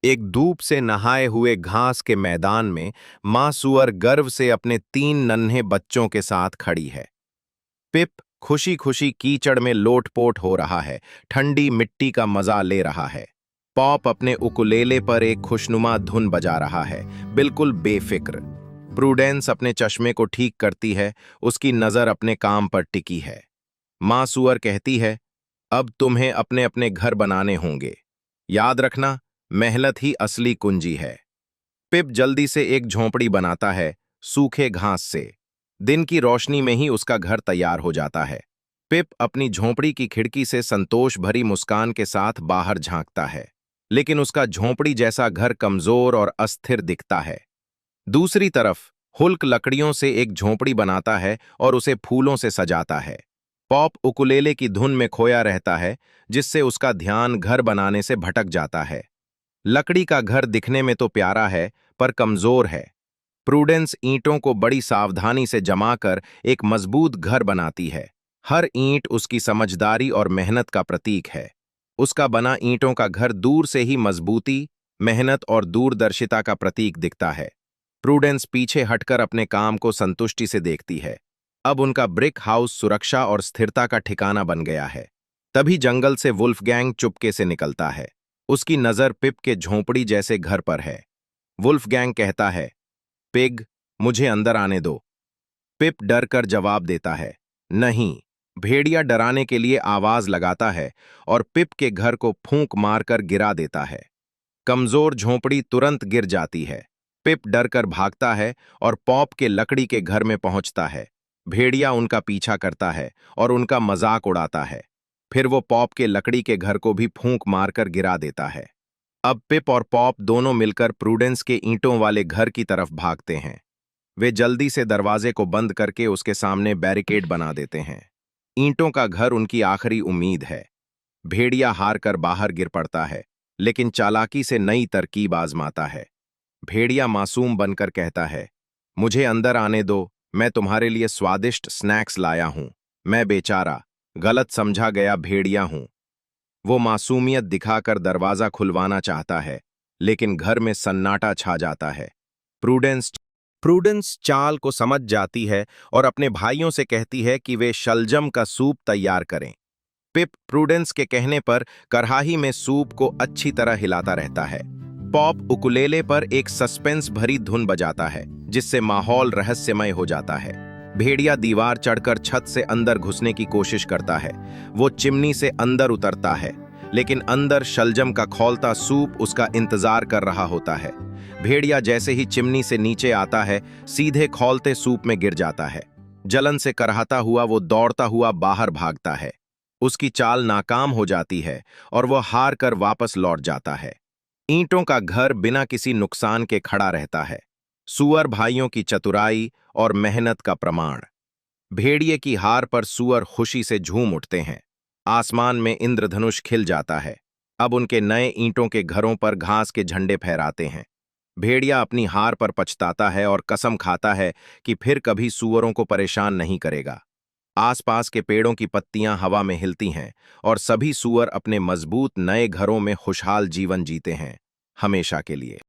एक धूप से नहाए हुए घास के मैदान में मां सुअर गर्व से अपने 3 नन्हे बच्चों के साथ खड़ी है। पिप खुशी खुशी कीचड़ में लोटपोट हो रहा है, ठंडी मिट्टी का मजा ले रहा है। पॉप अपने उकुलेले पर एक खुशनुमा धुन बजा रहा है, बिल्कुल बेफिक्र। प्रूडेंस अपने चश्मे को ठीक करती है, उसकी नजर अपने काम पर टिकी है। मां सुअर कहती है, अब तुम्हें अपने अपने घर बनाने होंगे। याद रखना, मेहनत ही असली कुंजी है। पिप जल्दी से एक झोंपड़ी बनाता है, सूखे घास से। दिन की रोशनी में ही उसका घर तैयार हो जाता है। पिप अपनी झोंपड़ी की खिड़की से संतोष भरी मुस्कान के साथ बाहर झांकता है, लेकिन उसका झोंपड़ी जैसा घर कमजोर और अस्थिर दिखता है। दूसरी तरफ हुल्क लकड़ियों से एक झोंपड़ी बनाता है और उसे फूलों से सजाता है। पॉप उकुलेले की धुन में खोया रहता है, जिससे उसका ध्यान घर बनाने से भटक जाता है। लकड़ी का घर दिखने में तो प्यारा है, पर कमजोर है। प्रूडेंस ईंटों को बड़ी सावधानी से जमाकर एक मजबूत घर बनाती है। हर ईंट उसकी समझदारी और मेहनत का प्रतीक है। उसका बना ईंटों का घर दूर से ही मजबूती, मेहनत और दूरदर्शिता का प्रतीक दिखता है। प्रूडेंस पीछे हटकर अपने काम को संतुष्टि से देखती है। अब उनका ब्रिक हाउस सुरक्षा और स्थिरता का ठिकाना बन गया है। तभी जंगल से वुल्फगैंग चुपके से निकलता है। उसकी नजर पिप के झोंपड़ी जैसे घर पर है। वुल्फगैंग कहता है, पिग, मुझे अंदर आने दो। पिप डर कर जवाब देता है, नहीं। भेड़िया डराने के लिए आवाज लगाता है और पिप के घर को फूंक मारकर गिरा देता है। कमजोर झोंपड़ी तुरंत गिर जाती है। पिप डरकर भागता है और पॉप के लकड़ी के घर में पहुंचता है। भेड़िया उनका पीछा करता है और उनका मजाक उड़ाता है। फिर वो पॉप के लकड़ी के घर को भी फूंक मारकर गिरा देता है। अब पिप और पॉप दोनों मिलकर प्रूडेंस के ईंटों वाले घर की तरफ भागते हैं। वे जल्दी से दरवाजे को बंद करके उसके सामने बैरिकेड बना देते हैं। ईंटों का घर उनकी आखिरी उम्मीद है। भेड़िया हार कर बाहर गिर पड़ता है, लेकिन चालाकी से नई तरकीब आजमाता है। भेड़िया मासूम बनकर कहता है, मुझे अंदर आने दो, मैं तुम्हारे लिए स्वादिष्ट स्नैक्स लाया हूं। मैं बेचारा, गलत समझा गया भेड़िया हूं। वो मासूमियत दिखाकर दरवाजा खुलवाना चाहता है, लेकिन घर में सन्नाटा छा जाता है। प्रूडेंस प्रूडेंस चाल को समझ जाती है और अपने भाइयों से कहती है कि वे शलजम का सूप तैयार करें। पिप प्रूडेंस के कहने पर कढ़ाई में सूप को अच्छी तरह हिलाता रहता है। पॉप उकुलेले पर एक सस्पेंस भरी धुन बजाता है, जिससे माहौल रहस्यमय हो जाता है। भेड़िया दीवार चढ़कर छत से अंदर घुसने की कोशिश करता है। वो चिमनी से अंदर उतरता है, लेकिन अंदर शलजम का खौलता सूप उसका इंतजार कर रहा होता है। भेड़िया जैसे ही चिमनी से नीचे आता है, सीधे खौलते सूप में गिर जाता है। जलन से करहाता हुआ वो दौड़ता हुआ बाहर भागता है। उसकी चाल नाकाम हो जाती है और वो हार कर वापस लौट जाता है। ईंटों का घर बिना किसी नुकसान के खड़ा रहता है। सुअर भाइयों की चतुराई और मेहनत का प्रमाण। भेड़िए की हार पर सुअर खुशी से झूम उठते हैं। आसमान में इंद्रधनुष खिल जाता है। अब उनके नए ईंटों के घरों पर घास के झंडे फहराते हैं। भेड़िया अपनी हार पर पछताता है और कसम खाता है कि फिर कभी सुअरों को परेशान नहीं करेगा। आसपास के पेड़ों की पत्तियां हवा में हिलती हैं और सभी सुअर अपने मजबूत नए घरों में खुशहाल जीवन जीते हैं, हमेशा के लिए।